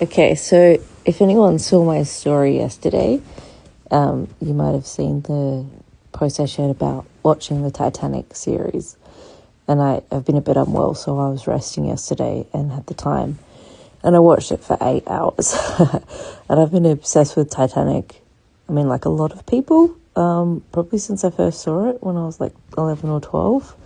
Okay, so if anyone saw my story yesterday, you might have seen the post I shared about watching the Titanic series. And I've been a bit unwell, so I was resting yesterday and had the time. And I watched it for 8 hours. And I've been obsessed with Titanic, I mean, like a lot of people, probably since I first saw it when I was like 11 or 12.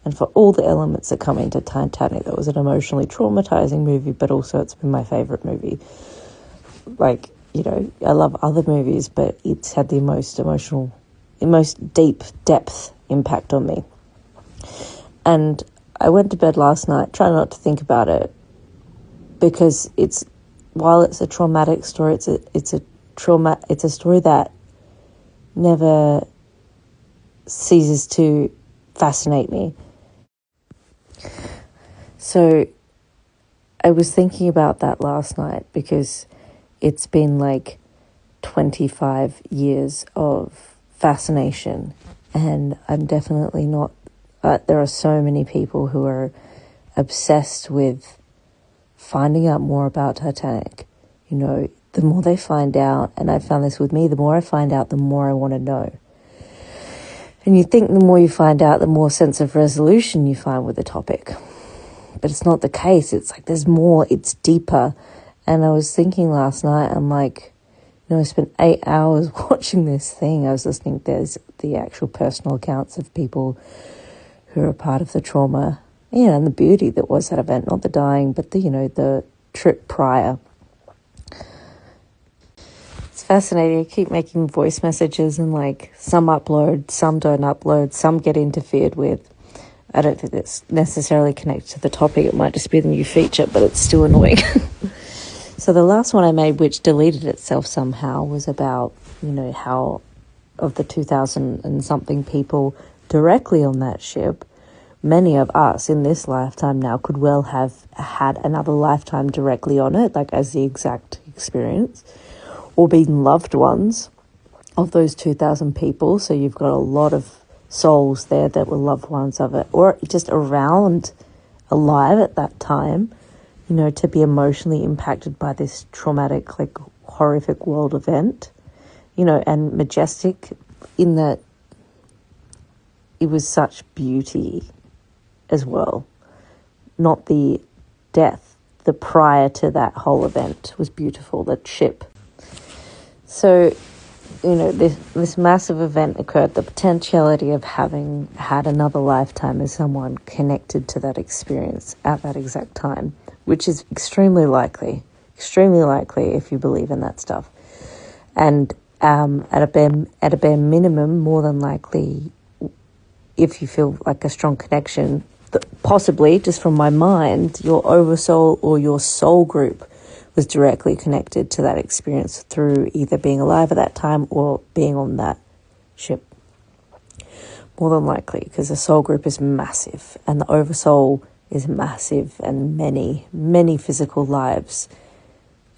And for all the elements that come into Titanic, that was an emotionally traumatizing movie, but also it's been my favourite movie. Like, you know, I love other movies, but it's had the most emotional, the most deep depth impact on me. And I went to bed last night, trying not to think about it, because while it's a traumatic story, it's a story that never ceases to fascinate me. So I was thinking about that last night because it's been like 25 years of fascination, and I'm definitely not, there are so many people who are obsessed with finding out more about Titanic. You know, the more they find out, and I found this with me, the more I find out, the more I want to know. And you think the more you find out, the more sense of resolution you find with the topic. But it's not the case. It's like there's more, it's deeper. And I was thinking last night, I'm like, you know, I spent 8 hours watching this thing. I was listening, there's the actual personal accounts of people who are part of the trauma, you know, and the beauty that was that event, not the dying, but the, you know, the trip prior. It's fascinating. I keep making voice messages and like some upload, some don't upload, some get interfered with. I don't think it's necessarily connected to the topic. It might just be the new feature, but it's still annoying. So the last one I made, which deleted itself somehow, was about, you know, how of the 2,000 and something people directly on that ship, many of us in this lifetime now could well have had another lifetime directly on it, like as the exact experience, or been loved ones of those 2,000 people. So you've got a lot of souls there that were loved ones of it, or just around alive at that time, you know, to be emotionally impacted by this traumatic, like horrific world event, you know, and majestic in that it was such beauty as well. Not the death, the prior to that whole event was beautiful, that ship. So, you know, this massive event occurred, the potentiality of having had another lifetime as someone connected to that experience at that exact time, which is extremely likely if you believe in that stuff. And at a bare minimum, more than likely, if you feel like a strong connection, possibly just from my mind, your oversoul or your soul group was directly connected to that experience through either being alive at that time or being on that ship. More than likely, because the soul group is massive and the oversoul is massive, and many, many physical lives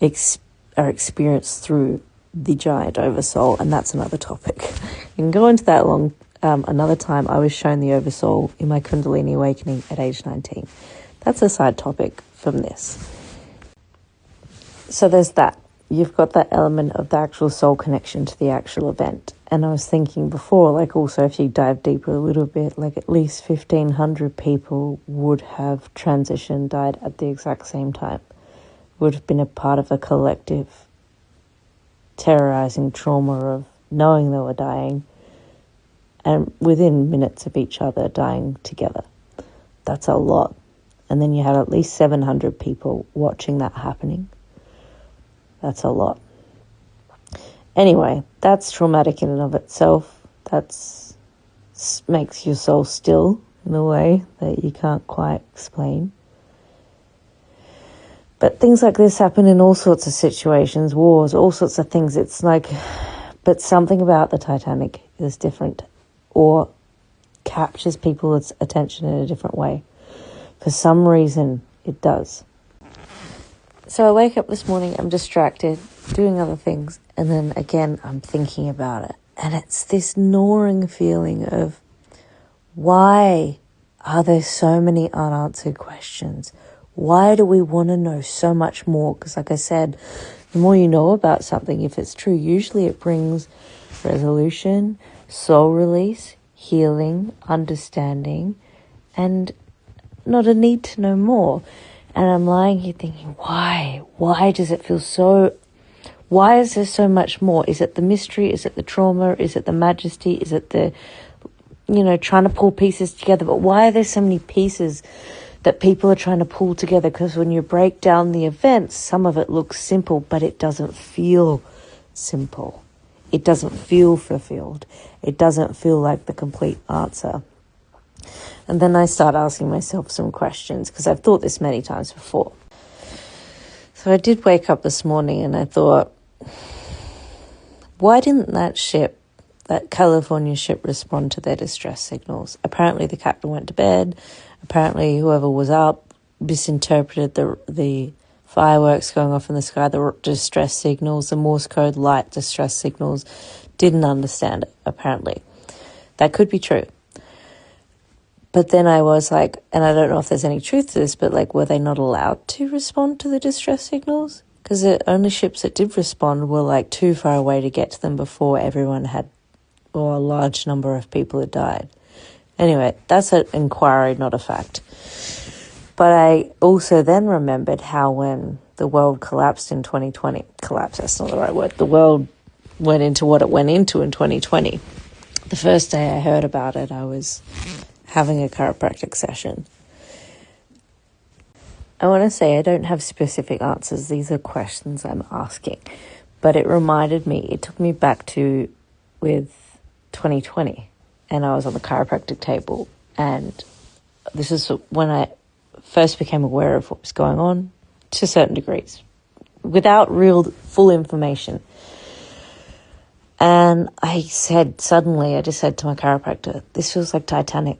are experienced through the giant oversoul, and that's another topic. You can go into that another time. I was shown the oversoul in my Kundalini awakening at age 19. That's a side topic from this. So there's that. You've got that element of the actual soul connection to the actual event. And I was thinking before, like also if you dive deeper a little bit, like at least 1,500 people would have transitioned, died at the exact same time. Would have been a part of a collective terrorizing trauma of knowing they were dying and within minutes of each other dying together. That's a lot. And then you had at least 700 people watching that happening. That's a lot. Anyway, that's traumatic in and of itself. That's makes your soul still in a way that you can't quite explain. But things like this happen in all sorts of situations, wars, all sorts of things. It's like, but something about the Titanic is different or captures people's attention in a different way. For some reason, it does. So I wake up this morning, I'm distracted, doing other things, and then again, I'm thinking about it. And it's this gnawing feeling of, why are there so many unanswered questions? Why do we want to know so much more? Because like I said, the more you know about something, if it's true, usually it brings resolution, soul release, healing, understanding, and not a need to know more. And I'm lying here thinking, why? Why does it feel so... Why is there so much more? Is it the mystery? Is it the trauma? Is it the majesty? Is it the, trying to pull pieces together? But why are there so many pieces that people are trying to pull together? Because when you break down the events, some of it looks simple, but it doesn't feel simple. It doesn't feel fulfilled. It doesn't feel like the complete answer. And then I start asking myself some questions, because I've thought this many times before. So I did wake up this morning and I thought, why didn't that California ship, respond to their distress signals? Apparently the captain went to bed. Apparently whoever was up misinterpreted the fireworks going off in the sky, the distress signals, the Morse code light distress signals, didn't understand it, apparently. That could be true. But then I was like, and I don't know if there's any truth to this, but like, were they not allowed to respond to the distress signals? Because the only ships that did respond were like too far away to get to them before everyone had, or a large number of people had died. Anyway, that's an inquiry, not a fact. But I also then remembered how when the world collapsed in 2020, that's not the right word, the world went into what it went into in 2020. The first day I heard about it, I was having a chiropractic session. I want to say I don't have specific answers. These are questions I'm asking. But it reminded me, it took me back to with 2020. And I was on the chiropractic table. And this is when I first became aware of what was going on to certain degrees, without real full information. And I just said to my chiropractor, this feels like Titanic.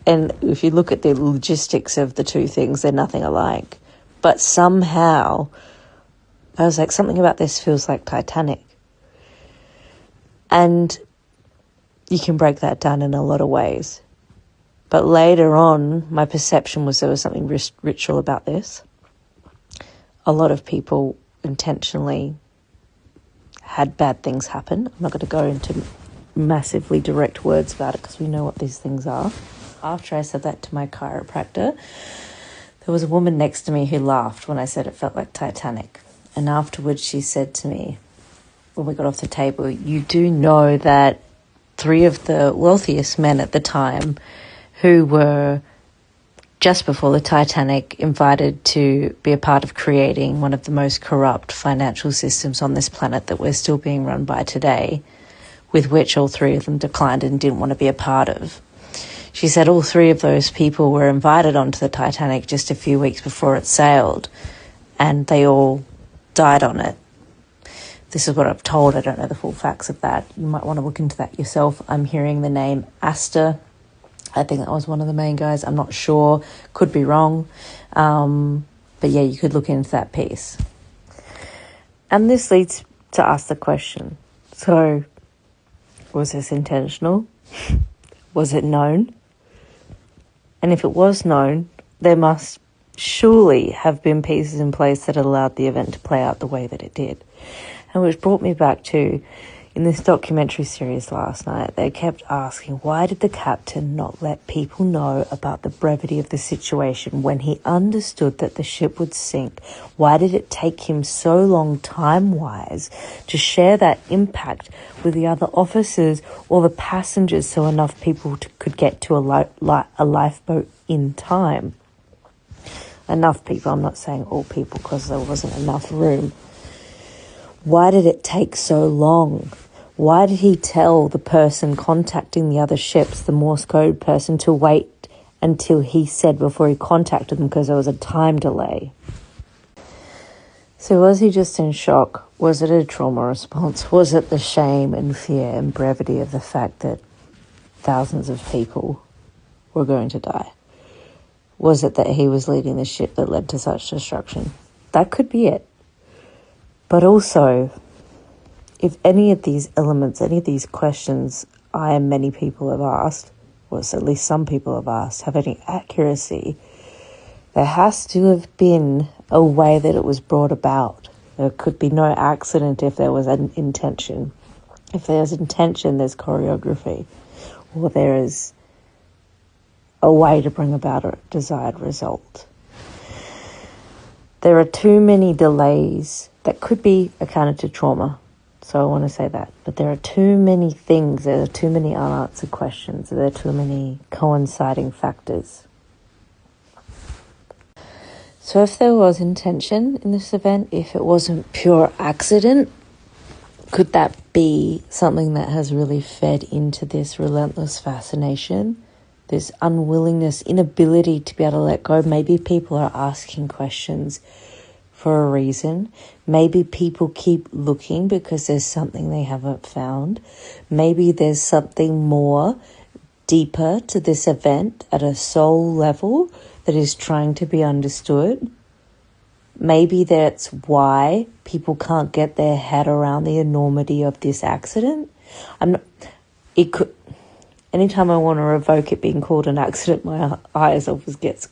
And if you look at the logistics of the two things, they're nothing alike. But somehow, I was like, something about this feels like Titanic. And you can break that down in a lot of ways. But later on, my perception was there was something ritual about this. A lot of people intentionally had bad things happen. I'm not going to go into massively direct words about it because we know what these things are. After I said that to my chiropractor, there was a woman next to me who laughed when I said it felt like Titanic. And afterwards she said to me, when we got off the table, you do know that 3 of the wealthiest men at the time, who were just before the Titanic invited to be a part of creating one of the most corrupt financial systems on this planet that we're still being run by today, with which all 3 of them declined and didn't want to be a part of. She said all 3 of those people were invited onto the Titanic just a few weeks before it sailed, and they all died on it. This is what I've told. I don't know the full facts of that. You might want to look into that yourself. I'm hearing the name Astor. I think that was one of the main guys. I'm not sure. Could be wrong. But yeah, you could look into that piece. And this leads to ask the question. So, was this intentional? Was it known? And if it was known, there must surely have been pieces in place that allowed the event to play out the way that it did. And which brought me back to, in this documentary series last night, they kept asking, why did the captain not let people know about the brevity of the situation when he understood that the ship would sink? Why did it take him so long time-wise to share that impact with the other officers or the passengers so enough people could get to a lifeboat in time? Enough people, I'm not saying all people because there wasn't enough room. Why did it take so long? Why did he tell the person contacting the other ships, the Morse code person, to wait until he said before he contacted them because there was a time delay? So was he just in shock? Was it a trauma response? Was it the shame and fear and brevity of the fact that thousands of people were going to die? Was it that he was leading the ship that led to such destruction? That could be it. But also, if any of these elements, any of these questions I and many people have asked, was at least some people have asked, have any accuracy, there has to have been a way that it was brought about. There could be no accident if there was an intention. If there's intention, there's choreography, or there is a way to bring about a desired result. There are too many delays that could be accounted to trauma. So I want to say that. But there are too many things, there are too many unanswered questions, there are too many coinciding factors. So if there was intention in this event, if it wasn't pure accident, could that be something that has really fed into this relentless fascination? This unwillingness, inability to be able to let go. Maybe people are asking questions for a reason. Maybe people keep looking because there's something they haven't found. Maybe there's something more deeper to this event at a soul level that is trying to be understood. Maybe that's why people can't get their head around the enormity of this accident. Anytime I want to revoke it being called an accident, my eyes always gets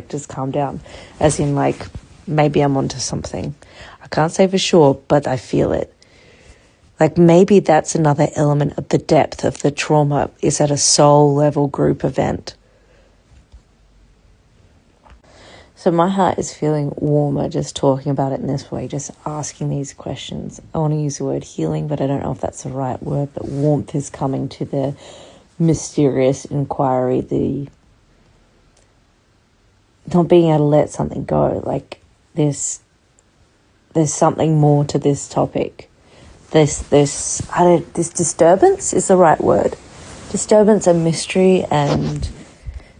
just calm down. As in maybe I'm onto something. I can't say for sure, but I feel it. Maybe that's another element of the depth of the trauma is at a soul level group event. So my heart is feeling warmer just talking about it in this way, just asking these questions. I want to use the word healing, but I don't know if that's the right word, but warmth is coming to the mysterious inquiry, the not being able to let something go. There's something more to this topic. This disturbance is the right word. Disturbance and mystery, and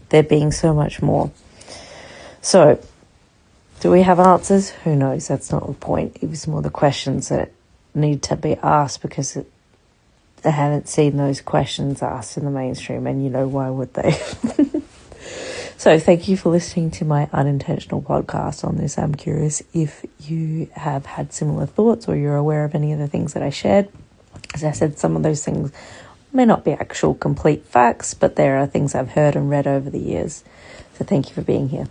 there being so much more. So, do we have answers? Who knows? That's not the point. It was more the questions that need to be asked, because I haven't seen those questions asked in the mainstream, and why would they? So thank you for listening to my unintentional podcast on this. I'm curious if you have had similar thoughts or you're aware of any of the things that I shared. As I said, some of those things may not be actual complete facts, but there are things I've heard and read over the years. So thank you for being here.